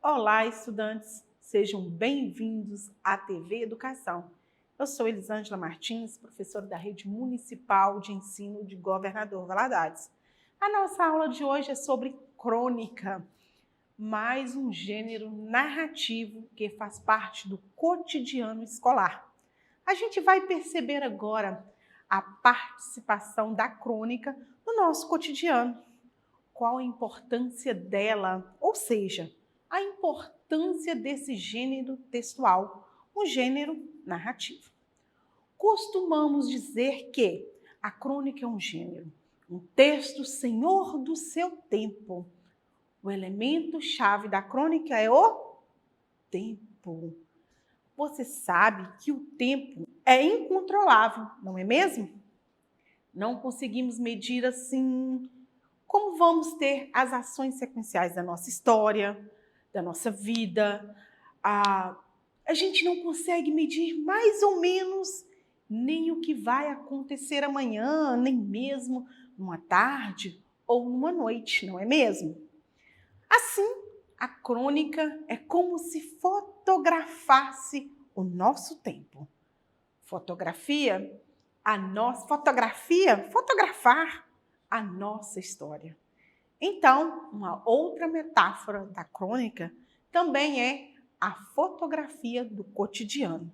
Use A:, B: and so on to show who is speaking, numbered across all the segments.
A: Olá, estudantes! Sejam bem-vindos à TV Educação. Eu sou Elisângela Martins, professora da Rede Municipal de Ensino de Governador Valadares. A nossa aula de hoje é sobre crônica, mais um gênero narrativo que faz parte do cotidiano escolar. A gente vai perceber agora a participação da crônica no nosso cotidiano. Qual a importância dela, ou seja, a importância desse gênero textual, um gênero narrativo. Costumamos dizer que a crônica é um gênero, um texto senhor do seu tempo. O elemento-chave da crônica é o tempo. Você sabe que o tempo é incontrolável, não é mesmo? Não conseguimos medir assim como vamos ter as ações sequenciais da nossa história, da nossa vida. A gente não consegue medir mais ou menos nem o que vai acontecer amanhã, nem mesmo numa tarde ou numa noite, não é mesmo? Assim, a crônica é como se fotografasse o nosso tempo. Fotografar a nossa história. Então, uma outra metáfora da crônica também é a fotografia do cotidiano.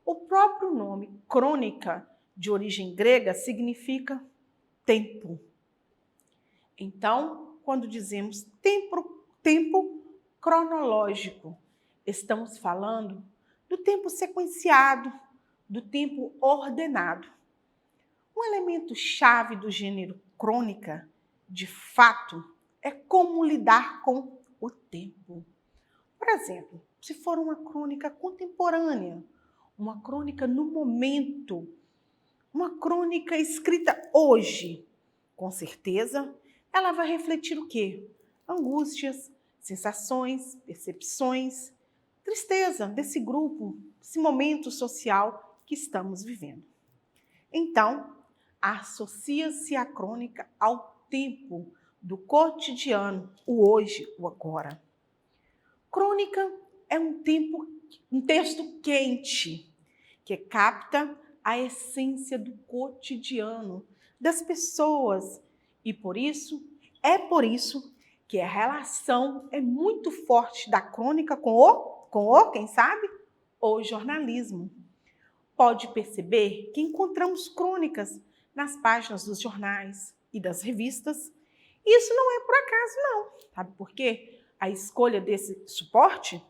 A: O próprio nome crônica, de origem grega, significa tempo. Então, quando dizemos tempo cronológico, estamos falando do tempo sequenciado, do tempo ordenado. Um elemento-chave do gênero crônica, de fato, é como lidar com o tempo. Por exemplo, se for uma crônica contemporânea, uma crônica no momento, uma crônica escrita hoje, com certeza, ela vai refletir o quê? Angústias, sensações, percepções, tristeza desse grupo, desse momento social que estamos vivendo. Então, associa-se a crônica ao tempo do cotidiano, o hoje, o agora. Crônica é um texto quente, que capta a essência do cotidiano das pessoas. E por isso que a relação é muito forte da crônica quem sabe? O jornalismo. Pode perceber que encontramos crônicas nas páginas dos jornais e das revistas. Isso não é por acaso, não. Sabe por quê? A escolha desse suporte,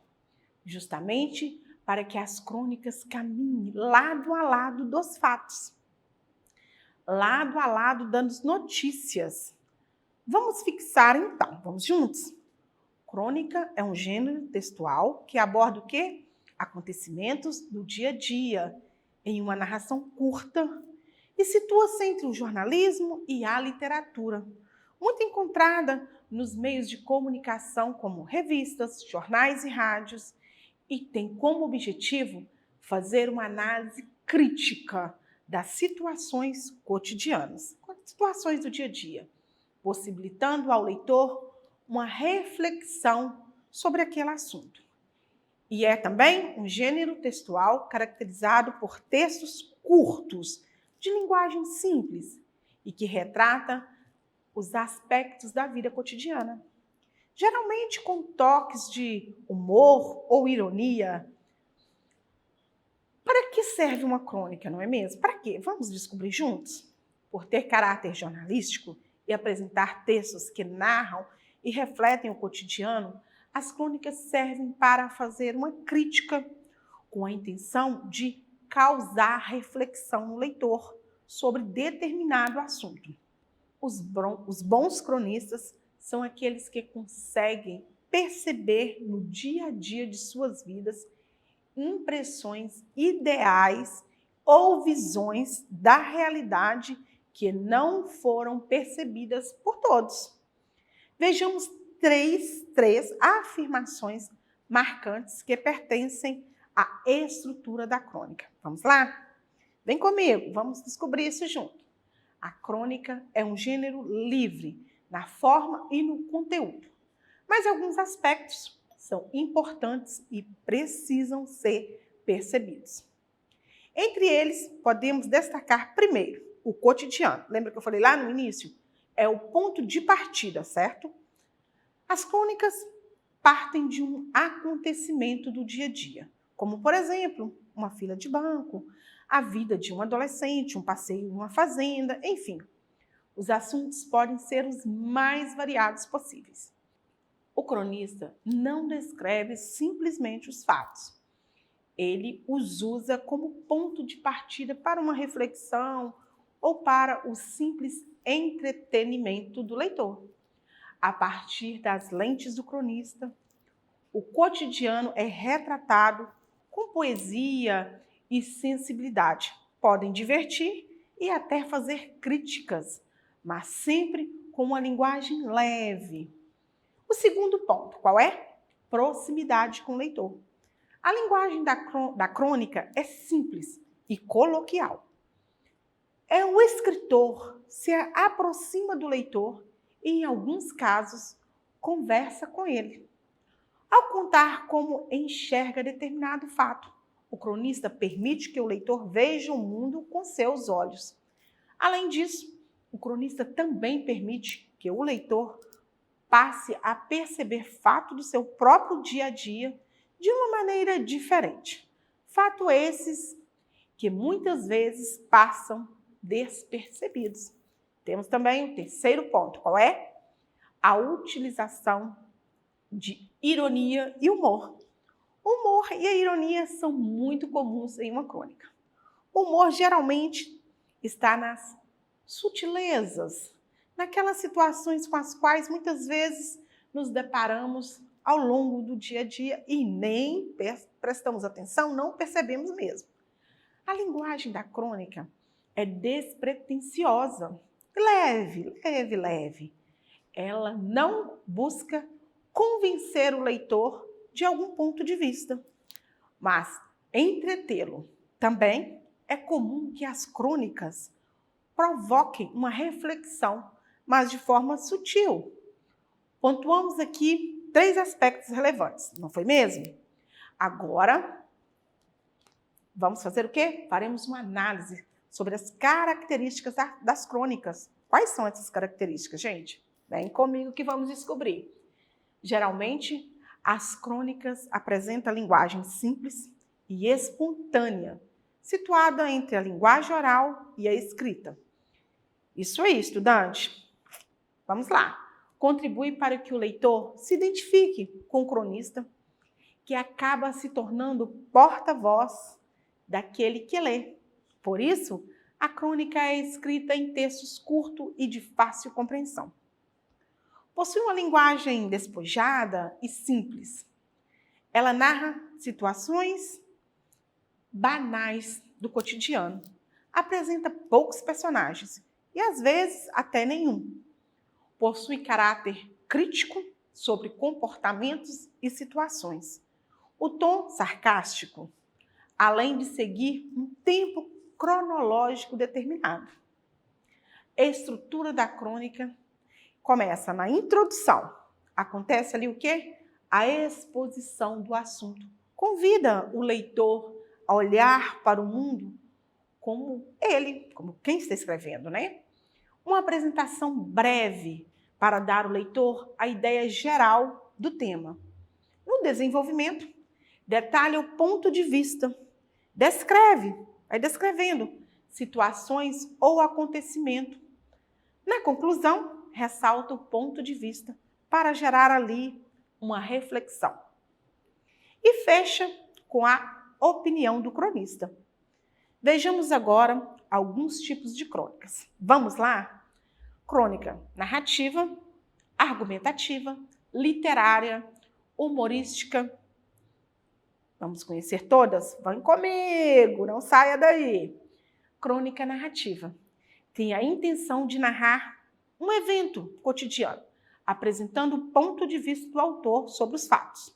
A: justamente para que as crônicas caminhem lado a lado dos fatos, lado a lado dando notícias. Vamos fixar então, vamos juntos? Crônica é um gênero textual que aborda o quê? Acontecimentos do dia a dia, em uma narração curta, e situa-se entre o jornalismo e a literatura, muito encontrada nos meios de comunicação como revistas, jornais e rádios, e tem como objetivo fazer uma análise crítica das situações cotidianas, situações do dia a dia, possibilitando ao leitor uma reflexão sobre aquele assunto. E é também um gênero textual caracterizado por textos curtos, de linguagem simples e que retrata os aspectos da vida cotidiana, geralmente com toques de humor ou ironia. Para que serve uma crônica, não é mesmo? Para quê? Vamos descobrir juntos? Por ter caráter jornalístico e apresentar textos que narram e refletem o cotidiano, as crônicas servem para fazer uma crítica com a intenção de causar reflexão no leitor sobre determinado assunto. Os bons cronistas são aqueles que conseguem perceber no dia a dia de suas vidas impressões ideais ou visões da realidade que não foram percebidas por todos. Vejamos três afirmações marcantes que pertencem à estrutura da crônica. Vamos lá? Vem comigo, vamos descobrir isso junto. A crônica é um gênero livre na forma e no conteúdo, mas alguns aspectos são importantes e precisam ser percebidos. Entre eles, podemos destacar primeiro o cotidiano. Lembra que eu falei lá no início? É o ponto de partida, certo? As crônicas partem de um acontecimento do dia a dia, como, por exemplo, uma fila de banco, a vida de um adolescente, um passeio em uma fazenda, enfim. Os assuntos podem ser os mais variados possíveis. O cronista não descreve simplesmente os fatos. Ele os usa como ponto de partida para uma reflexão ou para o simples entretenimento do leitor. A partir das lentes do cronista, o cotidiano é retratado com poesia e sensibilidade. Podem divertir e até fazer críticas, mas sempre com uma linguagem leve. O segundo ponto, qual é? Proximidade com o leitor. A linguagem da crônica é simples e coloquial. O escritor se aproxima do leitor e, em alguns casos, conversa com ele. Ao contar como enxerga determinado fato, o cronista permite que o leitor veja o mundo com seus olhos. Além disso, o cronista também permite que o leitor passe a perceber fatos do seu próprio dia a dia de uma maneira diferente. Fatos esses que muitas vezes passam despercebidos. Temos também o terceiro ponto, qual é? A utilização de ironia e humor. O humor e a ironia são muito comuns em uma crônica. O humor geralmente está nas sutilezas, naquelas situações com as quais muitas vezes nos deparamos ao longo do dia a dia e nem prestamos atenção, não percebemos mesmo. A linguagem da crônica é despretensiosa, leve. Ela não busca convencer o leitor de algum ponto de vista, mas entretê-lo. Também é comum que as crônicas provoquem uma reflexão, mas de forma sutil. Pontuamos aqui 3 aspectos relevantes, não foi mesmo? Agora, vamos fazer o quê? Faremos uma análise sobre as características das crônicas. Quais são essas características, gente? Vem comigo que vamos descobrir. Geralmente, as crônicas apresentam linguagem simples e espontânea, situada entre a linguagem oral e a escrita. Isso aí, estudante. Vamos lá. Contribui para que o leitor se identifique com o cronista, que acaba se tornando porta-voz daquele que lê. Por isso, a crônica é escrita em textos curtos e de fácil compreensão. Possui uma linguagem despojada e simples. Ela narra situações banais do cotidiano. Apresenta poucos personagens e, às vezes, até nenhum. Possui caráter crítico sobre comportamentos e situações. O tom sarcástico, além de seguir um tempo cronológico determinado. A estrutura da crônica começa na introdução. Acontece ali o quê? A exposição do assunto. Convida o leitor a olhar para o mundo como ele, como quem está escrevendo, né? Uma apresentação breve para dar ao leitor a ideia geral do tema. No desenvolvimento, detalha o ponto de vista. Vai descrevendo situações ou acontecimento. Na conclusão, ressalta o ponto de vista para gerar ali uma reflexão. E fecha com a opinião do cronista. Vejamos agora alguns tipos de crônicas. Vamos lá? Crônica narrativa, argumentativa, literária, humorística. Vamos conhecer todas? Vão comigo, não saia daí. Crônica narrativa. Tem a intenção de narrar um evento cotidiano, apresentando o ponto de vista do autor sobre os fatos.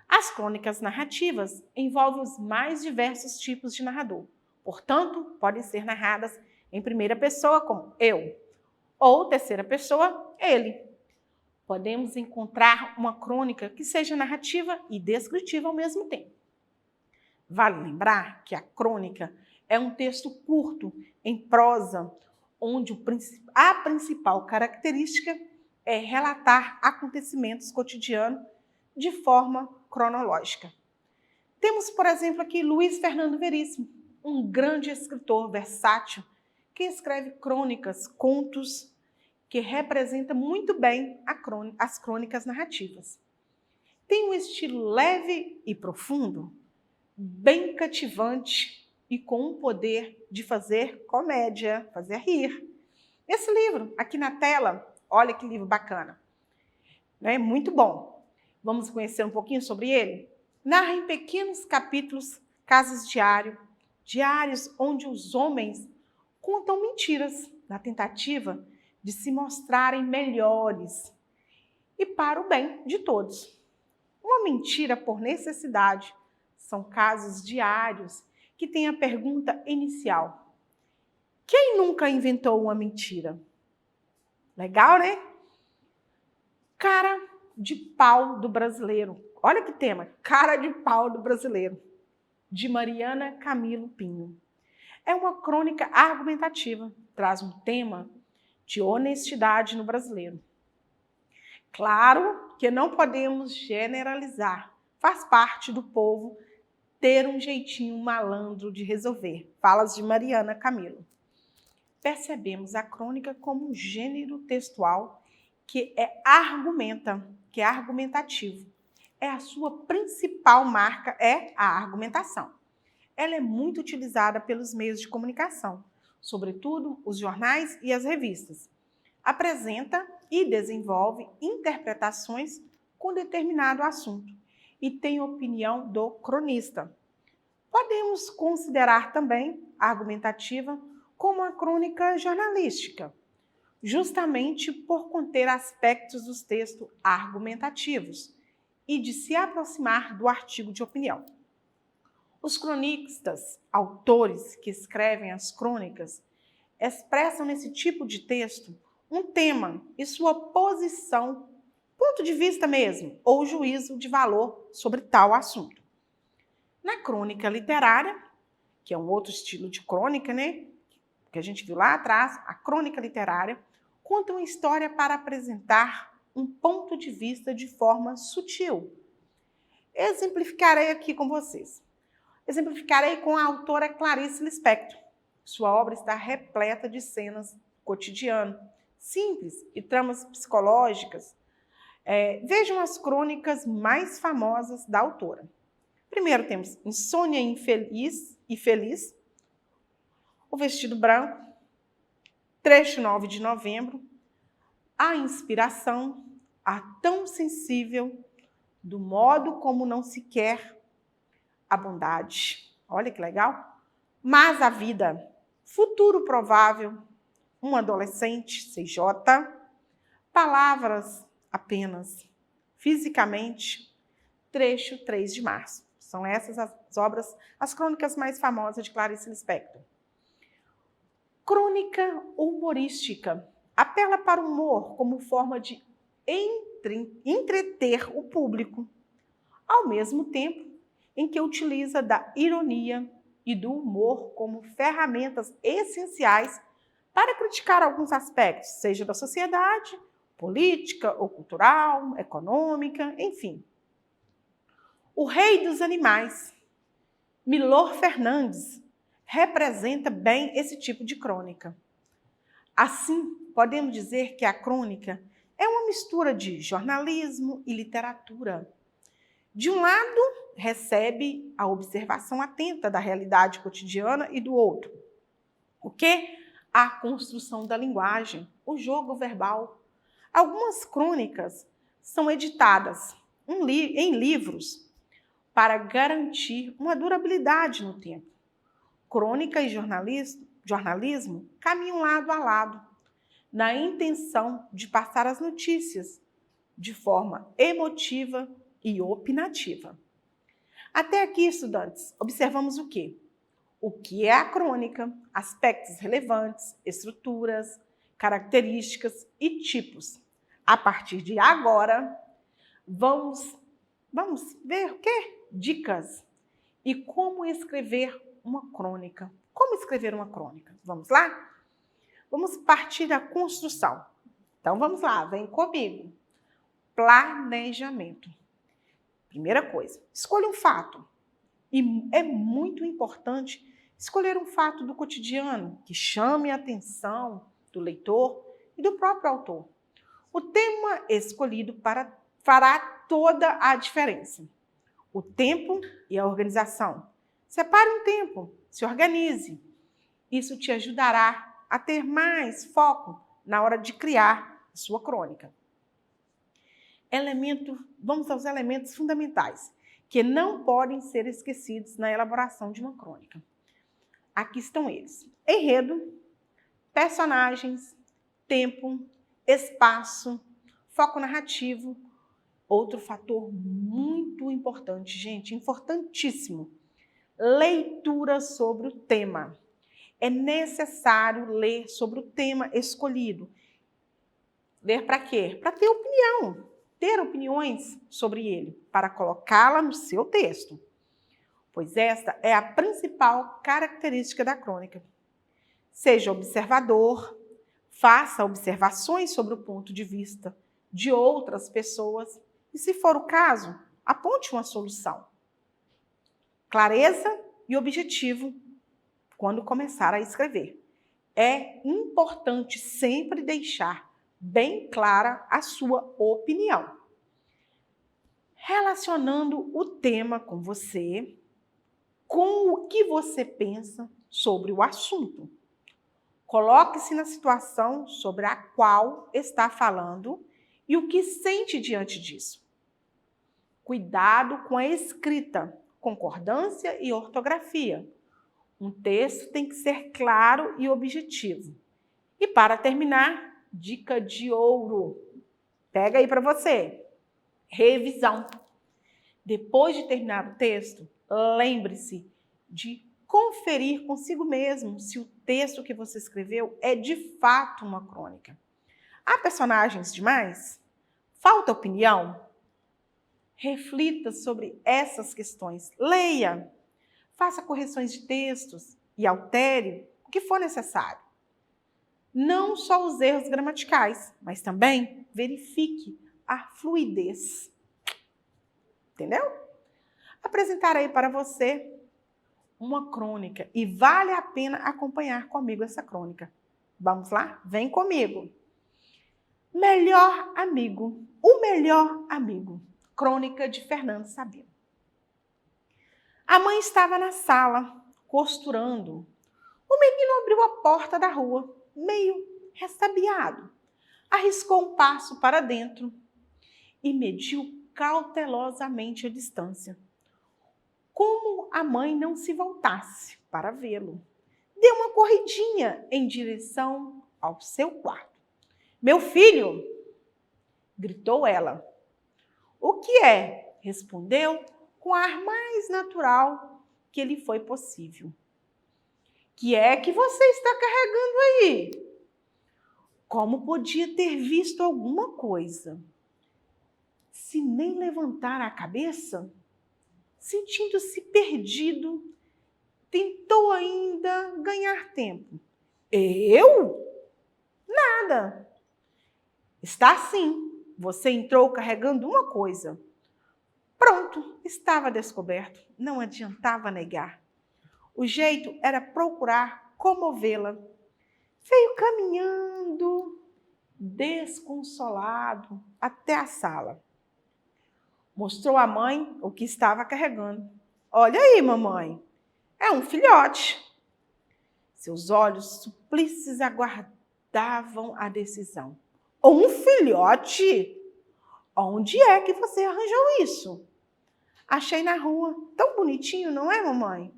A: As crônicas narrativas envolvem os mais diversos tipos de narrador. Portanto, podem ser narradas em primeira pessoa, como eu, ou terceira pessoa, ele. podemos encontrar uma crônica que seja narrativa e descritiva ao mesmo tempo. Vale lembrar que a crônica é um texto curto, em prosa, onde a principal característica é relatar acontecimentos cotidianos de forma cronológica. Temos, por exemplo, aqui Luiz Fernando Veríssimo, um grande escritor versátil que escreve crônicas, contos, que representa muito bem as crônicas narrativas. Tem um estilo leve e profundo, bem cativante e com o poder de fazer comédia, fazer rir. Esse livro, aqui na tela, olha que livro bacana. É muito bom. Vamos conhecer um pouquinho sobre ele? Narra em pequenos capítulos casos diários onde os homens contam mentiras na tentativa de se mostrarem melhores e para o bem de todos. Uma mentira por necessidade são casos diários que têm a pergunta inicial: quem nunca inventou uma mentira? Legal, né? Cara de pau do brasileiro. Olha que tema, cara de pau do brasileiro, de Mariana Camilo Pinho. É uma crônica argumentativa, traz um tema de honestidade no brasileiro. Claro que não podemos generalizar, faz parte do povo ter um jeitinho malandro de resolver. Falas de Mariana Camilo. Percebemos a crônica como um gênero textual que é argumentativo. A sua principal marca é a argumentação. Ela é muito utilizada pelos meios de comunicação, sobretudo os jornais e as revistas. Apresenta e desenvolve interpretações com determinado assunto e tem opinião do cronista. Podemos considerar também a argumentativa como a crônica jornalística, justamente por conter aspectos dos textos argumentativos e de se aproximar do artigo de opinião. Os cronistas, autores que escrevem as crônicas, expressam nesse tipo de texto um tema e sua posição, ponto de vista mesmo, ou juízo de valor sobre tal assunto. Na crônica literária, que é um outro estilo de crônica, né, que a gente viu lá atrás, a crônica literária conta uma história para apresentar um ponto de vista de forma sutil. Exemplificarei aqui com vocês. Exemplificarei com a autora Clarice Lispector. Sua obra está repleta de cenas cotidianas, simples e tramas psicológicas. Vejam as crônicas mais famosas da autora. Primeiro temos Insônia Infeliz e Feliz, O Vestido Branco, Trecho 9 de Novembro, A Inspiração, A Tão Sensível, Do Modo Como Não Se Quer, A Bondade. Olha que legal. Mas a Vida, Futuro Provável, Um Adolescente, CJ, Palavras Apenas, Fisicamente, Trecho 3 de Março. São essas as obras, as crônicas mais famosas de Clarice Lispector. Crônica humorística. Apela para o humor como forma de entreter o público, ao mesmo tempo em que utiliza da ironia e do humor como ferramentas essenciais para criticar alguns aspectos, seja da sociedade, política ou cultural, econômica, enfim. O Rei dos Animais, Milor Fernandes, representa bem esse tipo de crônica. Assim, podemos dizer que a crônica é uma mistura de jornalismo e literatura. De um lado, recebe a observação atenta da realidade cotidiana e do outro. O quê? A construção da linguagem, o jogo verbal. Algumas crônicas são editadas em livros para garantir uma durabilidade no tempo. Crônica e jornalismo caminham lado a lado, na intenção de passar as notícias de forma emotiva e opinativa. Até aqui, estudantes, observamos o quê? O que é a crônica, aspectos relevantes, estruturas, características e tipos. A partir de agora, vamos ver o quê? Dicas e como escrever uma crônica. Como escrever uma crônica? Vamos lá? Vamos partir da construção. Então, vamos lá, vem comigo. Planejamento. Primeira coisa, escolha um fato. E é muito importante escolher um fato do cotidiano que chame a atenção do leitor e do próprio autor. O tema escolhido fará toda a diferença. O tempo e a organização. Separe um tempo, se organize. Isso te ajudará a ter mais foco na hora de criar a sua crônica. Vamos aos elementos fundamentais, que não podem ser esquecidos na elaboração de uma crônica. Aqui estão eles: enredo, personagens, tempo, espaço, foco narrativo. Outro fator muito importante, gente, importantíssimo, leitura sobre o tema. É necessário ler sobre o tema escolhido. Ler para quê? Para ter opinião, ter opiniões sobre ele, para colocá-la no seu texto. Pois esta é a principal característica da crônica. Seja observador, faça observações sobre o ponto de vista de outras pessoas e, se for o caso, aponte uma solução. Clareza e objetivo quando começar a escrever. É importante sempre deixar bem clara a sua opinião. Relacionando o tema com você, com o que você pensa sobre o assunto. Coloque-se na situação sobre a qual está falando e o que sente diante disso. Cuidado com a escrita, concordância e ortografia. Um texto tem que ser claro e objetivo. E para terminar, dica de ouro. Pega aí para você. Revisão. Depois de terminar o texto, lembre-se de conferir consigo mesmo se o texto que você escreveu é de fato uma crônica. Há personagens demais? Falta opinião? Reflita sobre essas questões. Leia, faça correções de textos e altere o que for necessário. Não só os erros gramaticais, mas também verifique a fluidez. Entendeu? Apresentarei para você uma crônica e vale a pena acompanhar comigo essa crônica. Vamos lá? Vem comigo. Melhor amigo. O melhor amigo. Crônica de Fernando Sabino. A mãe estava na sala, costurando. O menino abriu a porta da rua, meio ressabiado. Arriscou um passo para dentro e mediu cautelosamente a distância, como a mãe não se voltasse para vê-lo. Deu uma corridinha em direção ao seu quarto. Meu filho! Gritou ela. O que é? Respondeu com o ar mais natural que lhe foi possível. Que é que você está carregando aí? Como podia ter visto alguma coisa? Se nem levantar a cabeça, sentindo-se perdido, tentou ainda ganhar tempo. Eu? Nada. Está sim. Você entrou carregando uma coisa. Pronto, estava descoberto. Não adiantava negar. O jeito era procurar comovê-la. Veio caminhando, desconsolado, até a sala. Mostrou à mãe o que estava carregando. Olha aí, mamãe, é um filhote. Seus olhos suplices aguardavam a decisão. Um filhote? Onde é que você arranjou isso? Achei na rua. Tão bonitinho, não é, mamãe?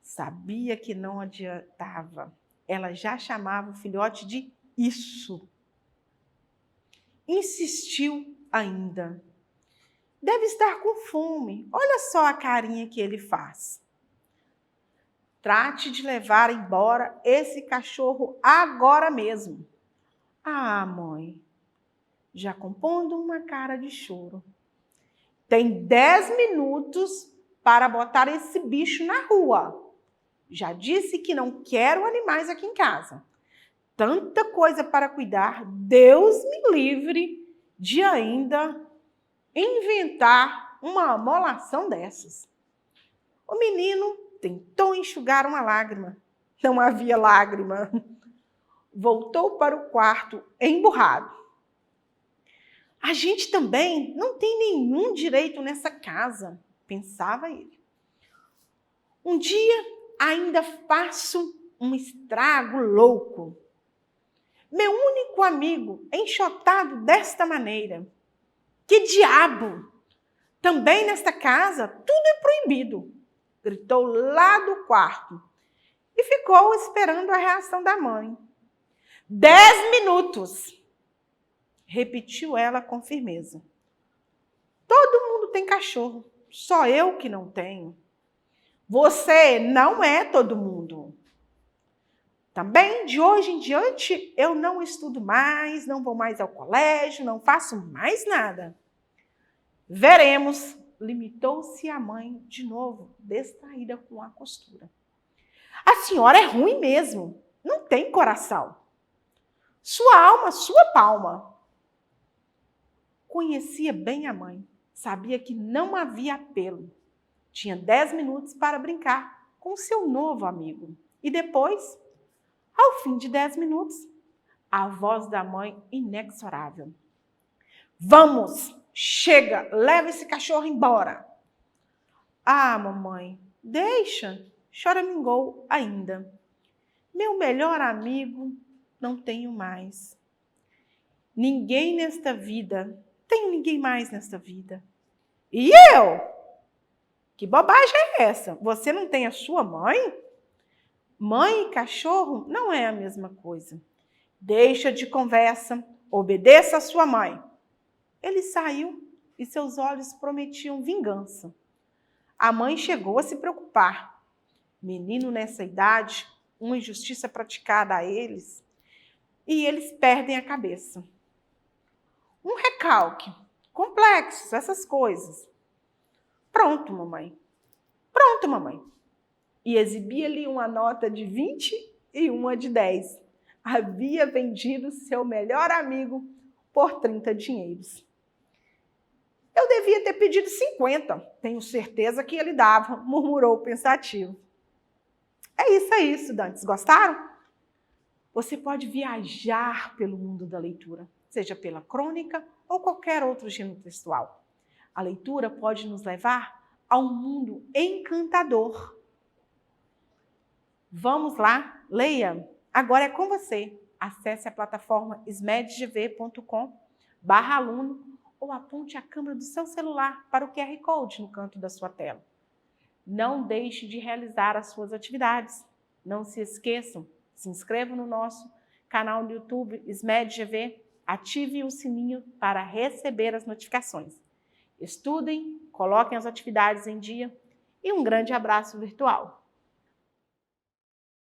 A: Sabia que não adiantava. Ela já chamava o filhote de isso. Insistiu ainda. Deve estar com fome. Olha só a carinha que ele faz. Trate de levar embora esse cachorro agora mesmo. Ah, mãe, já compondo uma cara de choro. Tem 10 minutos para botar esse bicho na rua. Já disse que não quero animais aqui em casa. Tanta coisa para cuidar, Deus me livre de ainda inventar uma amolação dessas. O menino tentou enxugar uma lágrima. Não havia lágrima. Voltou para o quarto emburrado. A gente também não tem nenhum direito nessa casa, pensava ele. Um dia ainda faço um estrago louco. Meu único amigo enxotado desta maneira. Que diabo! Também nesta casa tudo é proibido, gritou lá do quarto e ficou esperando a reação da mãe. 10 minutos! Repetiu ela com firmeza. Todo mundo tem cachorro, só eu que não tenho. Você não é todo mundo. Também, de hoje em diante, eu não estudo mais, não vou mais ao colégio, não faço mais nada. Veremos, limitou-se a mãe de novo, distraída com a costura. A senhora é ruim mesmo, não tem coração. Sua alma, sua palma. Conhecia bem a mãe, sabia que não havia apelo. Tinha 10 minutos para brincar com seu novo amigo. E depois, ao fim de 10 minutos, a voz da mãe inexorável. Vamos, chega, leva esse cachorro embora. Ah, mamãe, deixa, choramingou ainda. Meu melhor amigo não tenho mais. Ninguém nesta vida, tenho ninguém mais nesta vida. E eu? Que bobagem é essa? Você não tem a sua mãe? Mãe e cachorro não é a mesma coisa. Deixa de conversa, obedeça a sua mãe. Ele saiu e seus olhos prometiam vingança. A mãe chegou a se preocupar. Menino nessa idade, uma injustiça praticada a eles, e eles perdem a cabeça. Um recalque, complexos, essas coisas. Pronto, mamãe. Pronto, mamãe. E exibia-lhe uma nota de 20 e uma de 10. Havia vendido seu melhor amigo por 30 dinheiros. Eu devia ter pedido 50. Tenho certeza que ele dava, murmurou pensativo. É isso aí, estudantes. Gostaram? Você pode viajar pelo mundo da leitura, seja pela crônica ou qualquer outro gênero textual. A leitura pode nos levar a um mundo encantador. Vamos lá, leia. Agora é com você. Acesse a plataforma smedgv.com/aluno ou aponte a câmera do seu celular para o QR Code no canto da sua tela. Não deixe de realizar as suas atividades. Não se esqueçam, se inscrevam no nosso canal no YouTube SMedGV, ative o sininho para receber as notificações. Estudem, coloquem as atividades em dia e um grande abraço virtual.